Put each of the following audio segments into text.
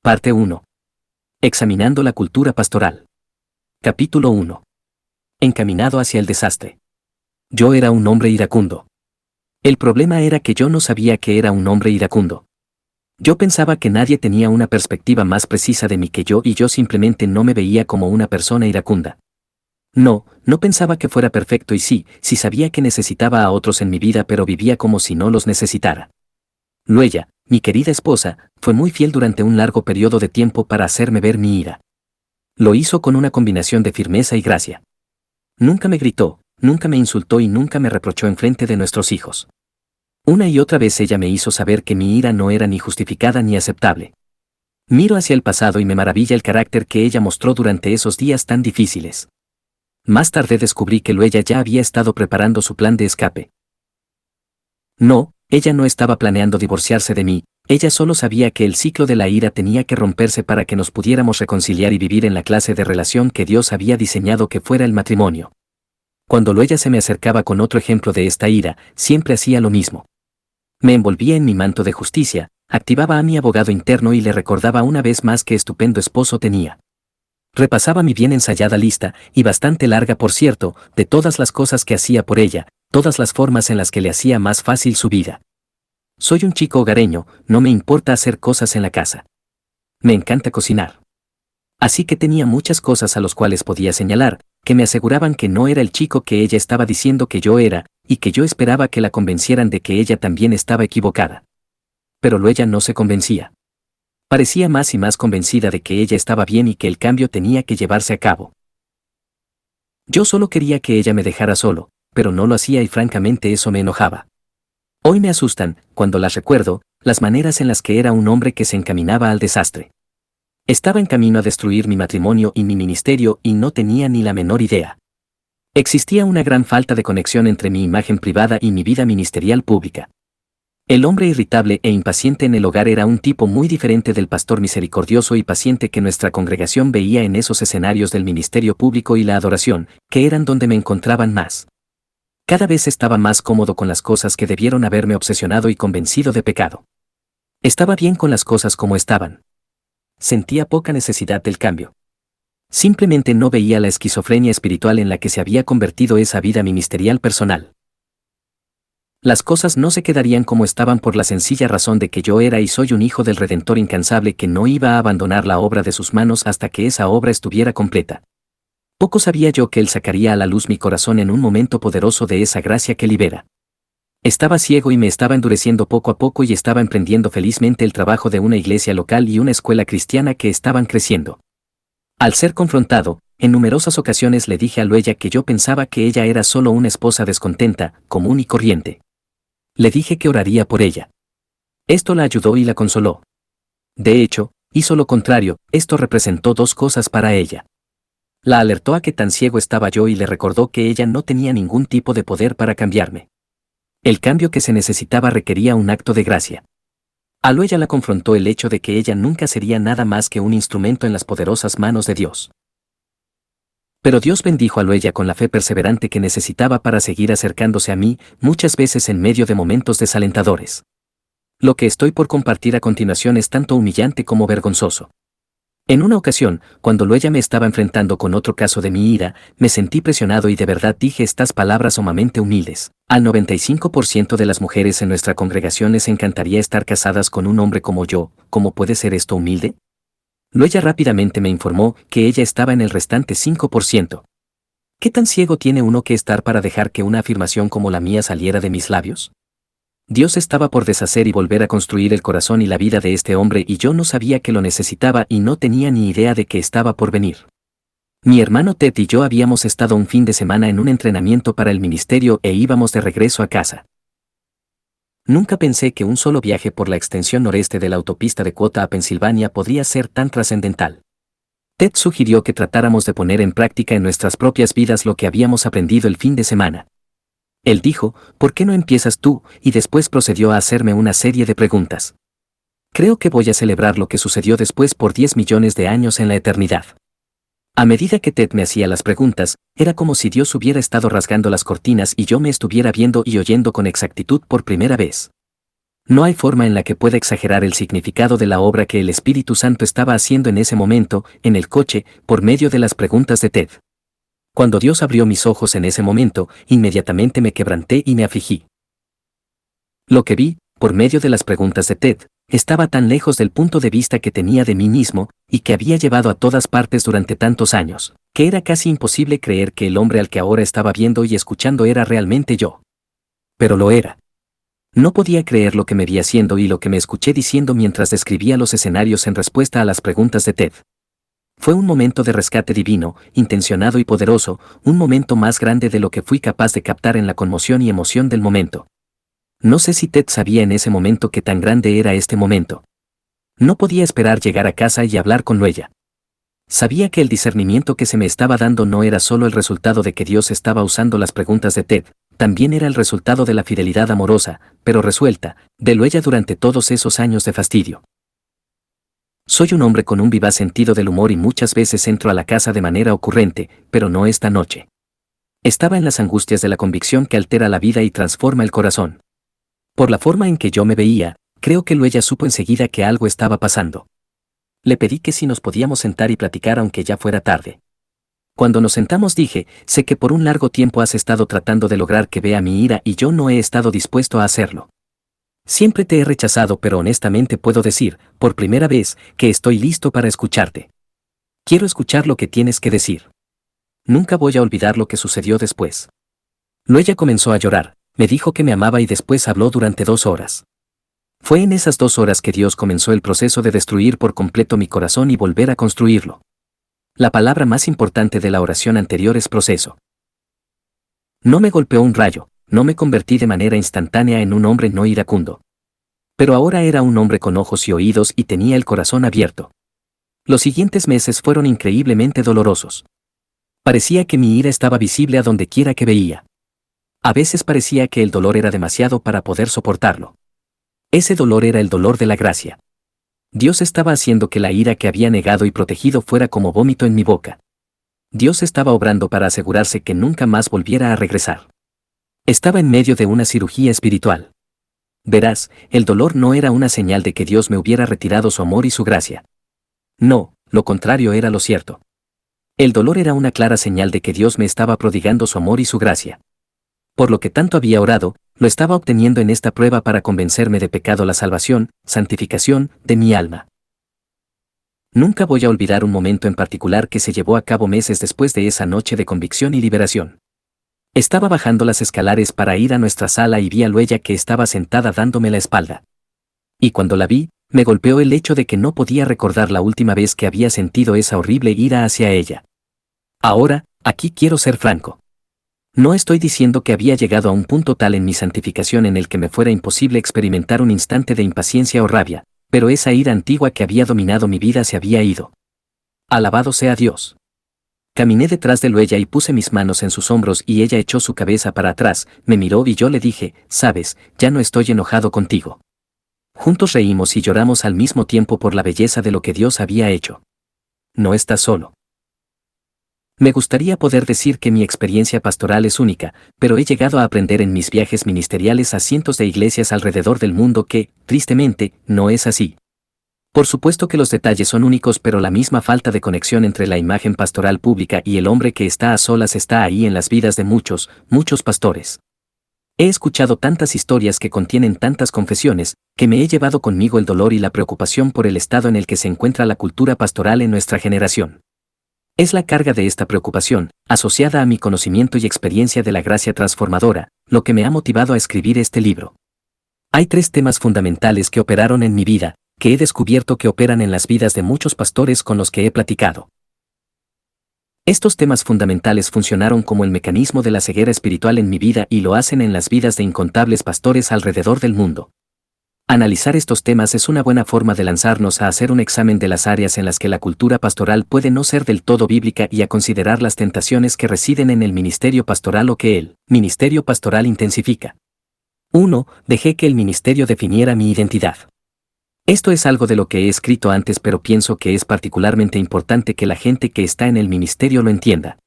Parte 1. Examinando la cultura pastoral. Capítulo 1. Encaminado hacia el desastre. Yo era un hombre iracundo. El problema era que yo no sabía que era un hombre iracundo. Yo pensaba que nadie tenía una perspectiva más precisa de mí que yo y yo simplemente no me veía como una persona iracunda. No pensaba que fuera perfecto y sí sabía que necesitaba a otros en mi vida, pero vivía como si no los necesitara. Luella, mi querida esposa, fue muy fiel durante un largo periodo de tiempo para hacerme ver mi ira. Lo hizo con una combinación de firmeza y gracia. Nunca me gritó, nunca me insultó y nunca me reprochó enfrente de nuestros hijos. Una y otra vez ella me hizo saber que mi ira no era ni justificada ni aceptable. Miro hacia el pasado y me maravilla el carácter que ella mostró durante esos días tan difíciles. Más tarde descubrí que Luella ya había estado preparando su plan de escape. No, ella no estaba planeando divorciarse de mí, ella solo sabía que el ciclo de la ira tenía que romperse para que nos pudiéramos reconciliar y vivir en la clase de relación que Dios había diseñado que fuera el matrimonio. Cuando Luella se me acercaba con otro ejemplo de esta ira, siempre hacía lo mismo. Me envolvía en mi manto de justicia, activaba a mi abogado interno y le recordaba una vez más qué estupendo esposo tenía. Repasaba mi bien ensayada lista, y bastante larga por cierto, de todas las cosas que hacía por ella, todas las formas en las que le hacía más fácil su vida. Soy un chico hogareño, no me importa hacer cosas en la casa. Me encanta cocinar. Así que tenía muchas cosas a las cuales podía señalar, que me aseguraban que no era el chico que ella estaba diciendo que yo era, y que yo esperaba que la convencieran de que ella también estaba equivocada. Pero Luella no se convencía. Parecía más y más convencida de que ella estaba bien y que el cambio tenía que llevarse a cabo. Yo solo quería que ella me dejara solo, pero no lo hacía y francamente eso me enojaba. Hoy me asustan, cuando las recuerdo, las maneras en las que era un hombre que se encaminaba al desastre. Estaba en camino a destruir mi matrimonio y mi ministerio y no tenía ni la menor idea. Existía una gran falta de conexión entre mi imagen privada y mi vida ministerial pública. El hombre irritable e impaciente en el hogar era un tipo muy diferente del pastor misericordioso y paciente que nuestra congregación veía en esos escenarios del ministerio público y la adoración, que eran donde me encontraban más. Cada vez estaba más cómodo con las cosas que debieron haberme obsesionado y convencido de pecado. Estaba bien con las cosas como estaban. Sentía poca necesidad del cambio. Simplemente no veía la esquizofrenia espiritual en la que se había convertido esa vida ministerial personal. Las cosas no se quedarían como estaban por la sencilla razón de que yo era y soy un hijo del Redentor incansable que no iba a abandonar la obra de sus manos hasta que esa obra estuviera completa. Poco sabía yo que Él sacaría a la luz mi corazón en un momento poderoso de esa gracia que libera. Estaba ciego y me estaba endureciendo poco a poco y estaba emprendiendo felizmente el trabajo de una iglesia local y una escuela cristiana que estaban creciendo. Al ser confrontado, en numerosas ocasiones le dije a Luella que yo pensaba que ella era solo una esposa descontenta, común y corriente. Le dije que oraría por ella. Esto la ayudó y la consoló. De hecho, hizo lo contrario, esto representó dos cosas para ella. La alertó a que tan ciego estaba yo y le recordó que ella no tenía ningún tipo de poder para cambiarme. El cambio que se necesitaba requería un acto de gracia. A Luella la confrontó el hecho de que ella nunca sería nada más que un instrumento en las poderosas manos de Dios. Pero Dios bendijo a Luella con la fe perseverante que necesitaba para seguir acercándose a mí, muchas veces en medio de momentos desalentadores. Lo que estoy por compartir a continuación es tanto humillante como vergonzoso. En una ocasión, cuando Luella me estaba enfrentando con otro caso de mi ira, me sentí presionado y de verdad dije estas palabras sumamente humildes. Al 95% de las mujeres en nuestra congregación les encantaría estar casadas con un hombre como yo. ¿Cómo puede ser esto humilde? Luella rápidamente me informó que ella estaba en el restante 5%. ¿Qué tan ciego tiene uno que estar para dejar que una afirmación como la mía saliera de mis labios? Dios estaba por deshacer y volver a construir el corazón y la vida de este hombre y yo no sabía que lo necesitaba y no tenía ni idea de que estaba por venir. Mi hermano Ted y yo habíamos estado un fin de semana en un entrenamiento para el ministerio e íbamos de regreso a casa. Nunca pensé que un solo viaje por la extensión noreste de la autopista de Quota a Pensilvania podría ser tan trascendental. Ted sugirió que tratáramos de poner en práctica en nuestras propias vidas lo que habíamos aprendido el fin de semana. Él dijo, ¿por qué no empiezas tú? Y después procedió a hacerme una serie de preguntas. Creo que voy a celebrar lo que sucedió después por 10 millones de años en la eternidad. A medida que Ted me hacía las preguntas, era como si Dios hubiera estado rasgando las cortinas y yo me estuviera viendo y oyendo con exactitud por primera vez. No hay forma en la que pueda exagerar el significado de la obra que el Espíritu Santo estaba haciendo en ese momento, en el coche, por medio de las preguntas de Ted. Cuando Dios abrió mis ojos en ese momento, inmediatamente me quebranté y me afligí. Lo que vi, por medio de las preguntas de Ted, estaba tan lejos del punto de vista que tenía de mí mismo, y que había llevado a todas partes durante tantos años, que era casi imposible creer que el hombre al que ahora estaba viendo y escuchando era realmente yo. Pero lo era. No podía creer lo que me vi haciendo y lo que me escuché diciendo mientras describía los escenarios en respuesta a las preguntas de Ted. Fue un momento de rescate divino, intencionado y poderoso, un momento más grande de lo que fui capaz de captar en la conmoción y emoción del momento. No sé si Ted sabía en ese momento qué tan grande era este momento. No podía esperar llegar a casa y hablar con Luella. Sabía que el discernimiento que se me estaba dando no era solo el resultado de que Dios estaba usando las preguntas de Ted, también era el resultado de la fidelidad amorosa, pero resuelta, de Luella durante todos esos años de fastidio. Soy un hombre con un vivaz sentido del humor y muchas veces entro a la casa de manera ocurrente, pero no esta noche. Estaba en las angustias de la convicción que altera la vida y transforma el corazón. Por la forma en que yo me veía, creo que Luella supo enseguida que algo estaba pasando. Le pedí que si nos podíamos sentar y platicar aunque ya fuera tarde. Cuando nos sentamos dije, sé que por un largo tiempo has estado tratando de lograr que vea mi ira y yo no he estado dispuesto a hacerlo. Siempre te he rechazado, pero honestamente puedo decir, por primera vez, que estoy listo para escucharte. Quiero escuchar lo que tienes que decir. Nunca voy a olvidar lo que sucedió después. Luella comenzó a llorar, me dijo que me amaba y después habló durante 2 horas. Fue en esas 2 horas que Dios comenzó el proceso de destruir por completo mi corazón y volver a construirlo. La palabra más importante de la oración anterior es proceso. No me golpeó un rayo, no me convertí de manera instantánea en un hombre no iracundo. Pero ahora era un hombre con ojos y oídos y tenía el corazón abierto. Los siguientes meses fueron increíblemente dolorosos. Parecía que mi ira estaba visible a donde quiera que veía. A veces parecía que el dolor era demasiado para poder soportarlo. Ese dolor era el dolor de la gracia. Dios estaba haciendo que la ira que había negado y protegido fuera como vómito en mi boca. Dios estaba obrando para asegurarse que nunca más volviera a regresar. Estaba en medio de una cirugía espiritual. Verás, el dolor no era una señal de que Dios me hubiera retirado su amor y su gracia. No, lo contrario era lo cierto. El dolor era una clara señal de que Dios me estaba prodigando su amor y su gracia. Por lo que tanto había orado, lo estaba obteniendo en esta prueba para convencerme de pecado, la salvación, santificación, de mi alma. Nunca voy a olvidar un momento en particular que se llevó a cabo meses después de esa noche de convicción y liberación. Estaba bajando las escaleras para ir a nuestra sala y vi a Luella que estaba sentada dándome la espalda. Y cuando la vi, me golpeó el hecho de que no podía recordar la última vez que había sentido esa horrible ira hacia ella. Ahora, aquí quiero ser franco. No estoy diciendo que había llegado a un punto tal en mi santificación en el que me fuera imposible experimentar un instante de impaciencia o rabia, pero esa ira antigua que había dominado mi vida se había ido. Alabado sea Dios. Caminé detrás de Luella y puse mis manos en sus hombros y ella echó su cabeza para atrás, me miró y yo le dije, sabes, ya no estoy enojado contigo. Juntos reímos y lloramos al mismo tiempo por la belleza de lo que Dios había hecho. No estás solo. Me gustaría poder decir que mi experiencia pastoral es única, pero he llegado a aprender en mis viajes ministeriales a cientos de iglesias alrededor del mundo que, tristemente, no es así. Por supuesto que los detalles son únicos, pero la misma falta de conexión entre la imagen pastoral pública y el hombre que está a solas está ahí en las vidas de muchos, muchos pastores. He escuchado tantas historias que contienen tantas confesiones, que me he llevado conmigo el dolor y la preocupación por el estado en el que se encuentra la cultura pastoral en nuestra generación. Es la carga de esta preocupación, asociada a mi conocimiento y experiencia de la gracia transformadora, lo que me ha motivado a escribir este libro. Hay 3 temas fundamentales que operaron en mi vida, que he descubierto que operan en las vidas de muchos pastores con los que he platicado. Estos temas fundamentales funcionaron como el mecanismo de la ceguera espiritual en mi vida y lo hacen en las vidas de incontables pastores alrededor del mundo. Analizar estos temas es una buena forma de lanzarnos a hacer un examen de las áreas en las que la cultura pastoral puede no ser del todo bíblica y a considerar las tentaciones que residen en el ministerio pastoral o que el ministerio pastoral intensifica. 1. Dejé que el ministerio definiera mi identidad. Esto es algo de lo que he escrito antes, pero pienso que es particularmente importante que la gente que está en el ministerio lo entienda.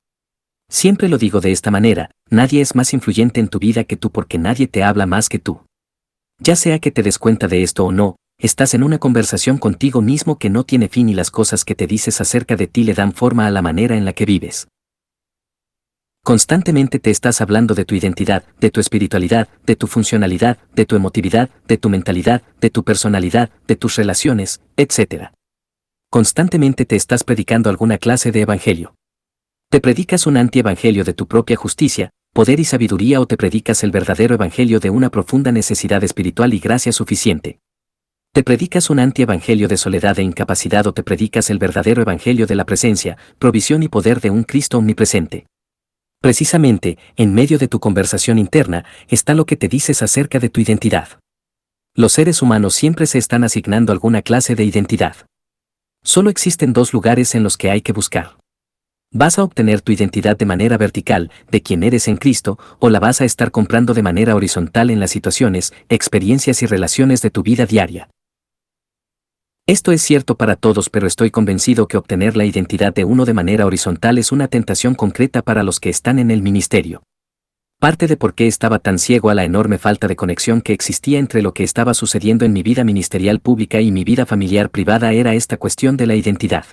Siempre lo digo de esta manera, nadie es más influyente en tu vida que tú porque nadie te habla más que tú. Ya sea que te des cuenta de esto o no, estás en una conversación contigo mismo que no tiene fin y las cosas que te dices acerca de ti le dan forma a la manera en la que vives. Constantemente te estás hablando de tu identidad, de tu espiritualidad, de tu funcionalidad, de tu emotividad, de tu mentalidad, de tu personalidad, de tus relaciones, etc. Constantemente te estás predicando alguna clase de evangelio. Te predicas un antievangelio de tu propia justicia, poder y sabiduría o te predicas el verdadero evangelio de una profunda necesidad espiritual y gracia suficiente. Te predicas un antievangelio de soledad e incapacidad o te predicas el verdadero evangelio de la presencia, provisión y poder de un Cristo omnipresente. Precisamente, en medio de tu conversación interna, está lo que te dices acerca de tu identidad. Los seres humanos siempre se están asignando alguna clase de identidad. Solo existen dos lugares en los que hay que buscar. ¿Vas a obtener tu identidad de manera vertical, de quien eres en Cristo, o la vas a estar comprando de manera horizontal en las situaciones, experiencias y relaciones de tu vida diaria? Esto es cierto para todos, pero estoy convencido que obtener la identidad de uno de manera horizontal es una tentación concreta para los que están en el ministerio. Parte de por qué estaba tan ciego a la enorme falta de conexión que existía entre lo que estaba sucediendo en mi vida ministerial pública y mi vida familiar privada era esta cuestión de la identidad.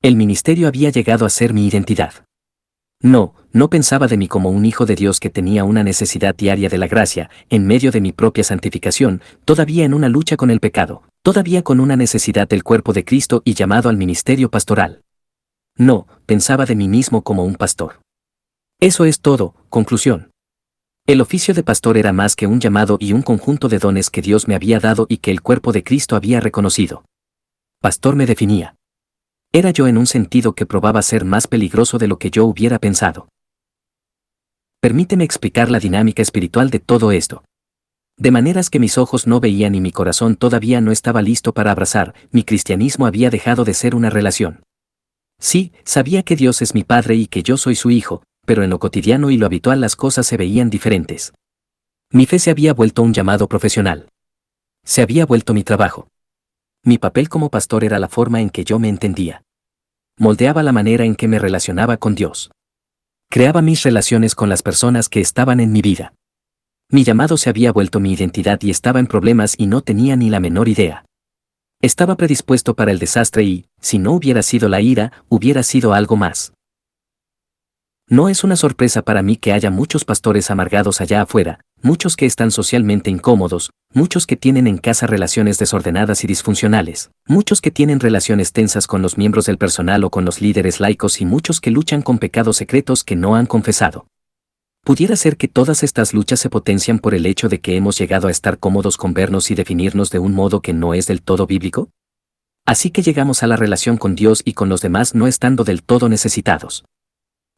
El ministerio había llegado a ser mi identidad. No pensaba de mí como un hijo de Dios que tenía una necesidad diaria de la gracia, en medio de mi propia santificación, todavía en una lucha con el pecado, todavía con una necesidad del cuerpo de Cristo y llamado al ministerio pastoral. No, pensaba de mí mismo como un pastor. Eso es todo, conclusión. El oficio de pastor era más que un llamado y un conjunto de dones que Dios me había dado y que el cuerpo de Cristo había reconocido. Pastor me definía. Era yo en un sentido que probaba ser más peligroso de lo que yo hubiera pensado. Permíteme explicar la dinámica espiritual de todo esto. De maneras que mis ojos no veían y mi corazón todavía no estaba listo para abrazar, mi cristianismo había dejado de ser una relación. Sí, sabía que Dios es mi Padre y que yo soy su Hijo, pero en lo cotidiano y lo habitual las cosas se veían diferentes. Mi fe se había vuelto un llamado profesional. Se había vuelto mi trabajo. Mi papel como pastor era la forma en que yo me entendía. Moldeaba la manera en que me relacionaba con Dios. Creaba mis relaciones con las personas que estaban en mi vida. Mi llamado se había vuelto mi identidad y estaba en problemas y no tenía ni la menor idea. Estaba predispuesto para el desastre y, si no hubiera sido la ira, hubiera sido algo más. No es una sorpresa para mí que haya muchos pastores amargados allá afuera, muchos que están socialmente incómodos, muchos que tienen en casa relaciones desordenadas y disfuncionales, muchos que tienen relaciones tensas con los miembros del personal o con los líderes laicos y muchos que luchan con pecados secretos que no han confesado. ¿Pudiera ser que todas estas luchas se potencian por el hecho de que hemos llegado a estar cómodos con vernos y definirnos de un modo que no es del todo bíblico? Así que llegamos a la relación con Dios y con los demás no estando del todo necesitados.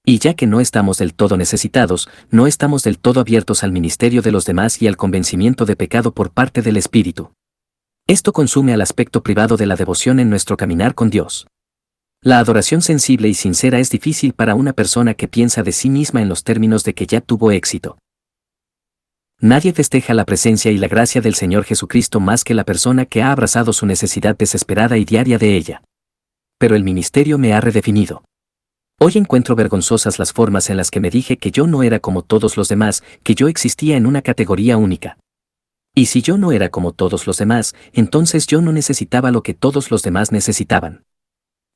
Y ya que no estamos del todo necesitados, no estamos del todo abiertos al ministerio de los demás y al convencimiento de pecado por parte del Espíritu. Esto consume al aspecto privado de la devoción en nuestro caminar con Dios. La adoración sensible y sincera es difícil para una persona que piensa de sí misma en los términos de que ya tuvo éxito. Nadie festeja la presencia y la gracia del Señor Jesucristo más que la persona que ha abrazado su necesidad desesperada y diaria de ella. Pero el ministerio me ha redefinido. Hoy encuentro vergonzosas las formas en las que me dije que yo no era como todos los demás, que yo existía en una categoría única. Y si yo no era como todos los demás, entonces yo no necesitaba lo que todos los demás necesitaban.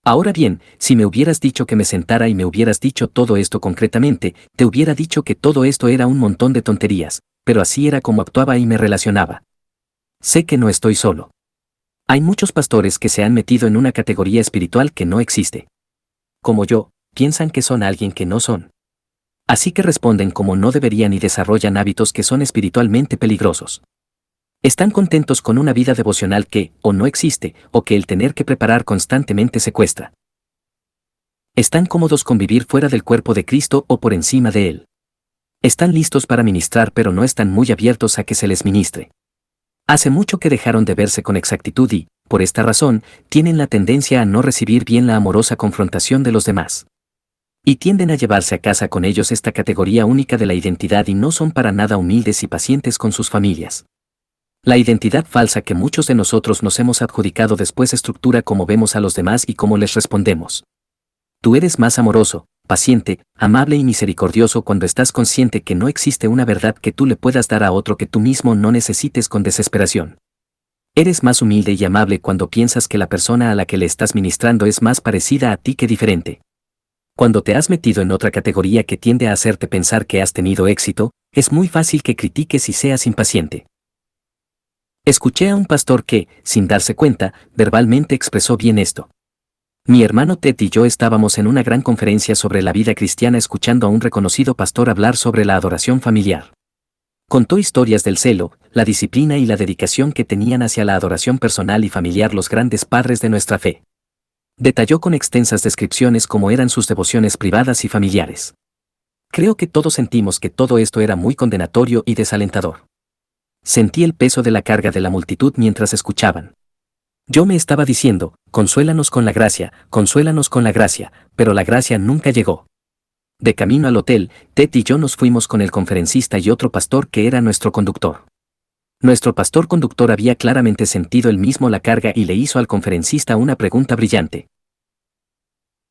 Ahora bien, si me hubieras dicho que me sentara y me hubieras dicho todo esto concretamente, te hubiera dicho que todo esto era un montón de tonterías, pero así era como actuaba y me relacionaba. Sé que no estoy solo. Hay muchos pastores que se han metido en una categoría espiritual que no existe. Como yo, piensan que son alguien que no son. Así que responden como no deberían y desarrollan hábitos que son espiritualmente peligrosos. Están contentos con una vida devocional que, o no existe, o que el tener que preparar constantemente secuestra. Están cómodos con vivir fuera del cuerpo de Cristo o por encima de él. Están listos para ministrar pero no están muy abiertos a que se les ministre. Hace mucho que dejaron de verse con exactitud y, por esta razón, tienen la tendencia a no recibir bien la amorosa confrontación de los demás. Y tienden a llevarse a casa con ellos esta categoría única de la identidad y no son para nada humildes y pacientes con sus familias. La identidad falsa que muchos de nosotros nos hemos adjudicado después estructura cómo vemos a los demás y cómo les respondemos. Tú eres más amoroso, paciente, amable y misericordioso cuando estás consciente que no existe una verdad que tú le puedas dar a otro que tú mismo no necesites con desesperación. Eres más humilde y amable cuando piensas que la persona a la que le estás ministrando es más parecida a ti que diferente. Cuando te has metido en otra categoría que tiende a hacerte pensar que has tenido éxito, es muy fácil que critiques y seas impaciente. Escuché a un pastor que, sin darse cuenta, verbalmente expresó bien esto. Mi hermano Ted y yo estábamos en una gran conferencia sobre la vida cristiana escuchando a un reconocido pastor hablar sobre la adoración familiar. Contó historias del celo, la disciplina y la dedicación que tenían hacia la adoración personal y familiar los grandes padres de nuestra fe. Detalló con extensas descripciones cómo eran sus devociones privadas y familiares. Creo que todos sentimos que todo esto era muy condenatorio y desalentador. Sentí el peso de la carga de la multitud mientras escuchaban. Yo me estaba diciendo, consuélanos con la gracia, pero la gracia nunca llegó. De camino al hotel, Ted y yo nos fuimos con el conferencista y otro pastor que era nuestro conductor. Nuestro pastor conductor había claramente sentido él mismo la carga y le hizo al conferencista una pregunta brillante.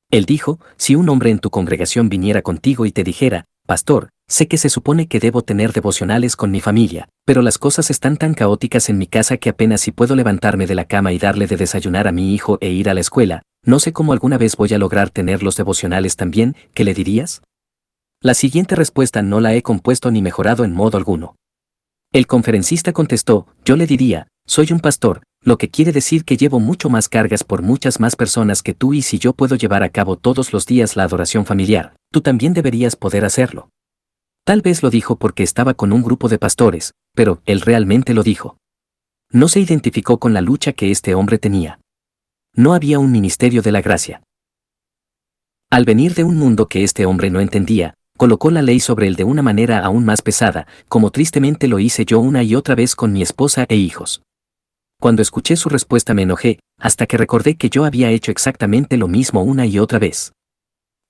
Él dijo, si un hombre en tu congregación viniera contigo y te dijera, pastor, sé que se supone que debo tener devocionales con mi familia, pero las cosas están tan caóticas en mi casa que apenas si puedo levantarme de la cama y darle de desayunar a mi hijo e ir a la escuela, no sé cómo alguna vez voy a lograr tener los devocionales también, ¿qué le dirías? La siguiente respuesta no la he compuesto ni mejorado en modo alguno. El conferencista contestó, yo le diría, soy un pastor, lo que quiere decir que llevo mucho más cargas por muchas más personas que tú y si yo puedo llevar a cabo todos los días la adoración familiar, tú también deberías poder hacerlo. Tal vez lo dijo porque estaba con un grupo de pastores, pero él realmente lo dijo. No se identificó con la lucha que este hombre tenía. No había un ministerio de la gracia. Al venir de un mundo que este hombre no entendía, colocó la ley sobre él de una manera aún más pesada, como tristemente lo hice yo una y otra vez con mi esposa e hijos. Cuando escuché su respuesta me enojé, hasta que recordé que yo había hecho exactamente lo mismo una y otra vez.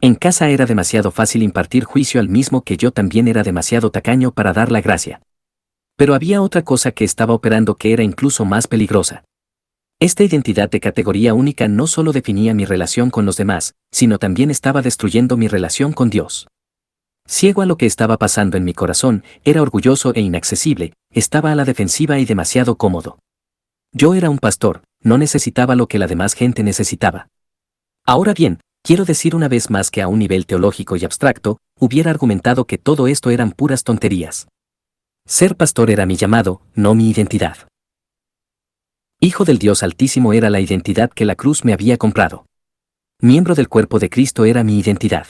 En casa era demasiado fácil impartir juicio al mismo que yo también era demasiado tacaño para dar la gracia. Pero había otra cosa que estaba operando que era incluso más peligrosa. Esta identidad de categoría única no solo definía mi relación con los demás, sino también estaba destruyendo mi relación con Dios. Ciego a lo que estaba pasando en mi corazón, era orgulloso e inaccesible, estaba a la defensiva y demasiado cómodo. Yo era un pastor, no necesitaba lo que la demás gente necesitaba. Ahora bien, quiero decir una vez más que a un nivel teológico y abstracto, hubiera argumentado que todo esto eran puras tonterías. Ser pastor era mi llamado, no mi identidad. Hijo del Dios Altísimo era la identidad que la cruz me había comprado. Miembro del cuerpo de Cristo era mi identidad.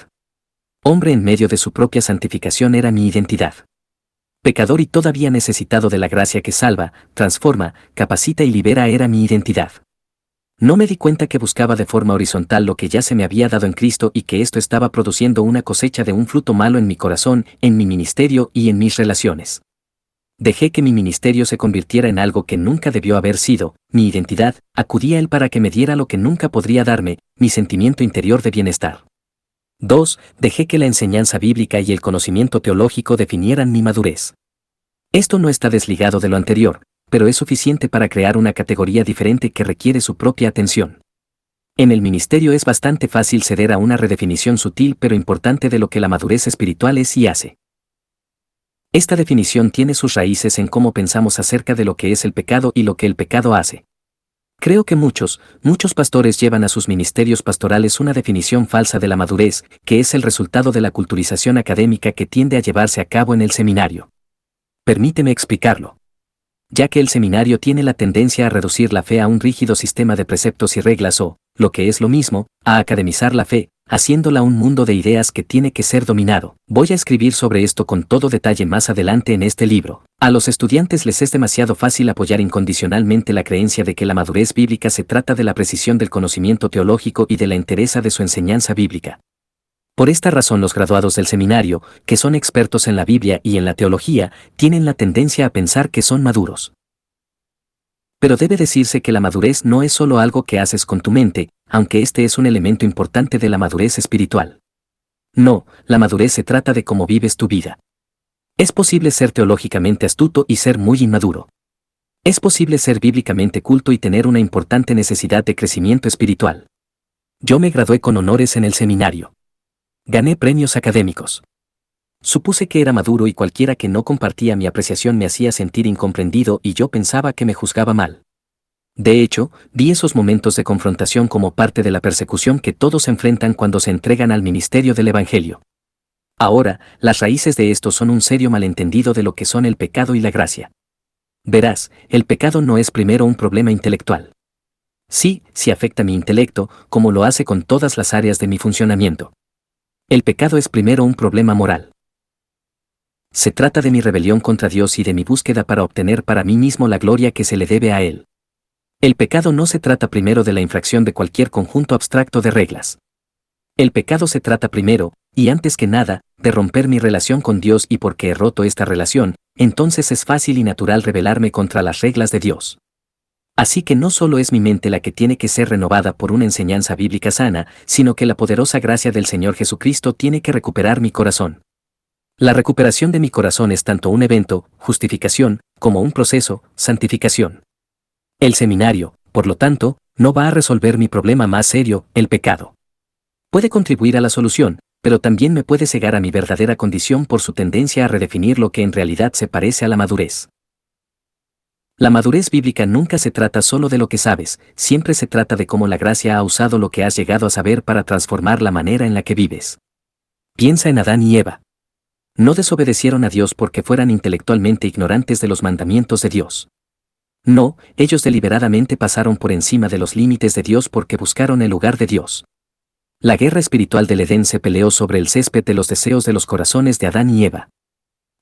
Hombre en medio de su propia santificación era mi identidad. Pecador y todavía necesitado de la gracia que salva, transforma, capacita y libera era mi identidad. No me di cuenta que buscaba de forma horizontal lo que ya se me había dado en Cristo y que esto estaba produciendo una cosecha de un fruto malo en mi corazón, en mi ministerio y en mis relaciones. Dejé que mi ministerio se convirtiera en algo que nunca debió haber sido, mi identidad, acudí a Él para que me diera lo que nunca podría darme, mi sentimiento interior de bienestar. 2. Dejé que la enseñanza bíblica y el conocimiento teológico definieran mi madurez. Esto no está desligado de lo anterior, pero es suficiente para crear una categoría diferente que requiere su propia atención. En el ministerio es bastante fácil ceder a una redefinición sutil pero importante de lo que la madurez espiritual es y hace. Esta definición tiene sus raíces en cómo pensamos acerca de lo que es el pecado y lo que el pecado hace. Creo que muchos pastores llevan a sus ministerios pastorales una definición falsa de la madurez, que es el resultado de la culturización académica que tiende a llevarse a cabo en el seminario. Permíteme explicarlo. Ya que el seminario tiene la tendencia a reducir la fe a un rígido sistema de preceptos y reglas o, lo que es lo mismo, a academizar la fe, haciéndola un mundo de ideas que tiene que ser dominado. Voy a escribir sobre esto con todo detalle más adelante en este libro. A los estudiantes les es demasiado fácil apoyar incondicionalmente la creencia de que la madurez bíblica se trata de la precisión del conocimiento teológico y de la entereza de su enseñanza bíblica. Por esta razón los graduados del seminario, que son expertos en la Biblia y en la teología, tienen la tendencia a pensar que son maduros. Pero debe decirse que la madurez no es solo algo que haces con tu mente, aunque este es un elemento importante de la madurez espiritual. No, la madurez se trata de cómo vives tu vida. Es posible ser teológicamente astuto y ser muy inmaduro. Es posible ser bíblicamente culto y tener una importante necesidad de crecimiento espiritual. Yo me gradué con honores en el seminario. Gané premios académicos. Supuse que era maduro y cualquiera que no compartía mi apreciación me hacía sentir incomprendido y yo pensaba que me juzgaba mal. De hecho, vi esos momentos de confrontación como parte de la persecución que todos enfrentan cuando se entregan al ministerio del Evangelio. Ahora, las raíces de esto son un serio malentendido de lo que son el pecado y la gracia. Verás, el pecado no es primero un problema intelectual. Sí afecta mi intelecto, como lo hace con todas las áreas de mi funcionamiento. El pecado es primero un problema moral. Se trata de mi rebelión contra Dios y de mi búsqueda para obtener para mí mismo la gloria que se le debe a Él. El pecado no se trata primero de la infracción de cualquier conjunto abstracto de reglas. El pecado se trata primero, y antes que nada, de romper mi relación con Dios, y porque he roto esta relación, entonces es fácil y natural rebelarme contra las reglas de Dios. Así que no solo es mi mente la que tiene que ser renovada por una enseñanza bíblica sana, sino que la poderosa gracia del Señor Jesucristo tiene que recuperar mi corazón. La recuperación de mi corazón es tanto un evento, justificación, como un proceso, santificación. El seminario, por lo tanto, no va a resolver mi problema más serio, el pecado. Puede contribuir a la solución, pero también me puede cegar a mi verdadera condición por su tendencia a redefinir lo que en realidad se parece a la madurez. La madurez bíblica nunca se trata solo de lo que sabes, siempre se trata de cómo la gracia ha usado lo que has llegado a saber para transformar la manera en la que vives. Piensa en Adán y Eva. No desobedecieron a Dios porque fueran intelectualmente ignorantes de los mandamientos de Dios. No, ellos deliberadamente pasaron por encima de los límites de Dios porque buscaron el lugar de Dios. La guerra espiritual del Edén se peleó sobre el césped de los deseos de los corazones de Adán y Eva.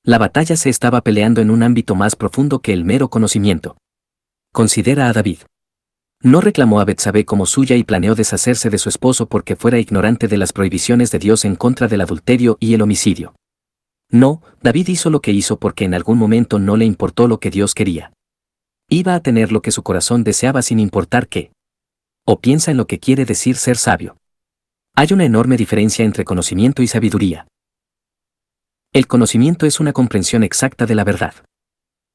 La batalla se estaba peleando en un ámbito más profundo que el mero conocimiento. Considera a David. No reclamó a Betsabé como suya y planeó deshacerse de su esposo porque fuera ignorante de las prohibiciones de Dios en contra del adulterio y el homicidio. No, David hizo lo que hizo porque en algún momento no le importó lo que Dios quería. Iba a tener lo que su corazón deseaba sin importar qué. O piensa en lo que quiere decir ser sabio. Hay una enorme diferencia entre conocimiento y sabiduría. El conocimiento es una comprensión exacta de la verdad.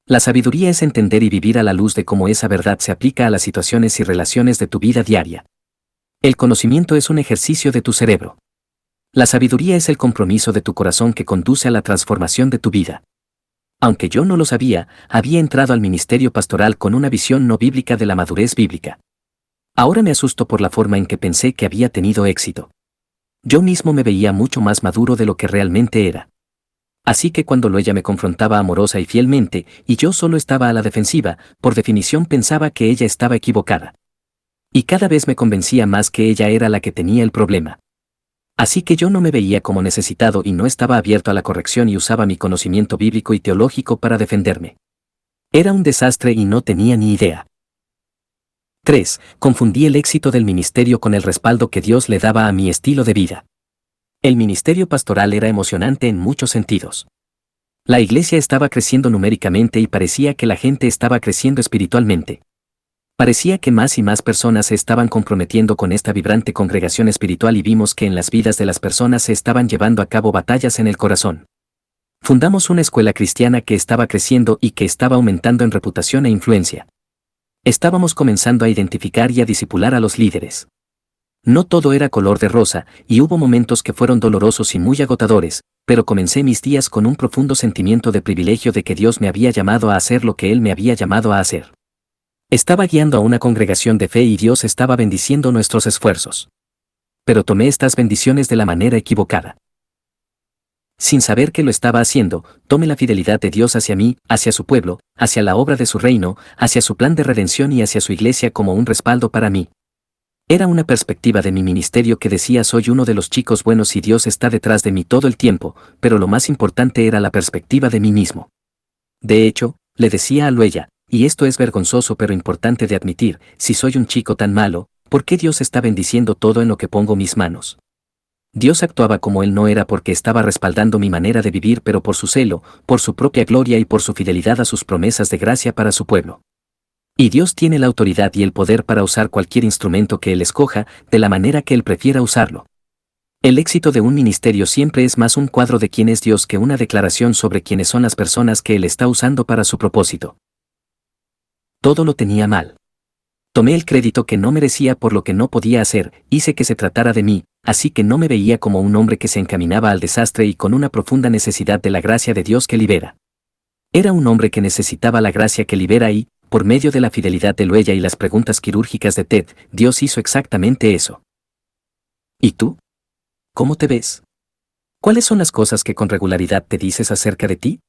La sabiduría es entender y vivir a la luz de cómo esa verdad se aplica a las situaciones y relaciones de tu vida diaria. El conocimiento es un ejercicio de tu cerebro. La sabiduría es el compromiso de tu corazón que conduce a la transformación de tu vida. Aunque yo no lo sabía, había entrado al ministerio pastoral con una visión no bíblica de la madurez bíblica. Ahora me asusto por la forma en que pensé que había tenido éxito. Yo mismo me veía mucho más maduro de lo que realmente era. Así que cuando ella me confrontaba amorosa y fielmente, y yo solo estaba a la defensiva, por definición pensaba que ella estaba equivocada. Y cada vez me convencía más que ella era la que tenía el problema. Así que yo no me veía como necesitado y no estaba abierto a la corrección y usaba mi conocimiento bíblico y teológico para defenderme. Era un desastre y no tenía ni idea. 3. Confundí el éxito del ministerio con el respaldo que Dios le daba a mi estilo de vida. El ministerio pastoral era emocionante en muchos sentidos. La iglesia estaba creciendo numéricamente y parecía que la gente estaba creciendo espiritualmente. Parecía que más y más personas se estaban comprometiendo con esta vibrante congregación espiritual y vimos que en las vidas de las personas se estaban llevando a cabo batallas en el corazón. Fundamos una escuela cristiana que estaba creciendo y que estaba aumentando en reputación e influencia. Estábamos comenzando a identificar y a discipular a los líderes. No todo era color de rosa, y hubo momentos que fueron dolorosos y muy agotadores, pero comencé mis días con un profundo sentimiento de privilegio de que Dios me había llamado a hacer lo que Él me había llamado a hacer. Estaba guiando a una congregación de fe y Dios estaba bendiciendo nuestros esfuerzos. Pero tomé estas bendiciones de la manera equivocada. Sin saber que lo estaba haciendo, tomé la fidelidad de Dios hacia mí, hacia su pueblo, hacia la obra de su reino, hacia su plan de redención y hacia su iglesia como un respaldo para mí. Era una perspectiva de mi ministerio que decía: soy uno de los chicos buenos y Dios está detrás de mí todo el tiempo, pero lo más importante era la perspectiva de mí mismo. De hecho, le decía a Luella, y esto es vergonzoso pero importante de admitir, si soy un chico tan malo, ¿por qué Dios está bendiciendo todo en lo que pongo mis manos? Dios actuaba como Él no era porque estaba respaldando mi manera de vivir, pero por su celo, por su propia gloria y por su fidelidad a sus promesas de gracia para su pueblo. Y Dios tiene la autoridad y el poder para usar cualquier instrumento que Él escoja, de la manera que Él prefiera usarlo. El éxito de un ministerio siempre es más un cuadro de quién es Dios que una declaración sobre quiénes son las personas que Él está usando para su propósito. Todo lo tenía mal. Tomé el crédito que no merecía por lo que no podía hacer, hice que se tratara de mí, así que no me veía como un hombre que se encaminaba al desastre y con una profunda necesidad de la gracia de Dios que libera. Era un hombre que necesitaba la gracia que libera y, por medio de la fidelidad de Luella y las preguntas quirúrgicas de Ted, Dios hizo exactamente eso. ¿Y tú? ¿Cómo te ves? ¿Cuáles son las cosas que con regularidad te dices acerca de ti?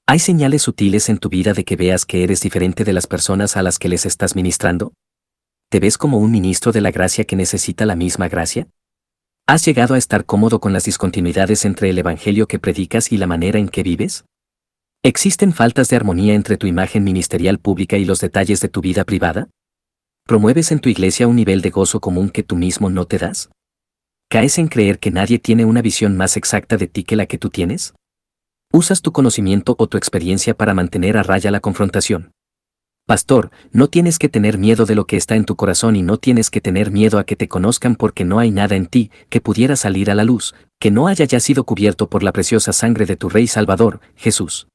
¿Hay señales sutiles en tu vida de que veas que eres diferente de las personas a las que les estás ministrando? ¿Te ves como un ministro de la gracia que necesita la misma gracia? ¿Has llegado a estar cómodo con las discontinuidades entre el evangelio que predicas y la manera en que vives? ¿Existen faltas de armonía entre tu imagen ministerial pública y los detalles de tu vida privada? ¿Promueves en tu iglesia un nivel de gozo común que tú mismo no te das? ¿Caes en creer que nadie tiene una visión más exacta de ti que la que tú tienes? ¿Usas tu conocimiento o tu experiencia para mantener a raya la confrontación? Pastor, no tienes que tener miedo de lo que está en tu corazón y no tienes que tener miedo a que te conozcan porque no hay nada en ti que pudiera salir a la luz, que no haya ya sido cubierto por la preciosa sangre de tu Rey Salvador, Jesús.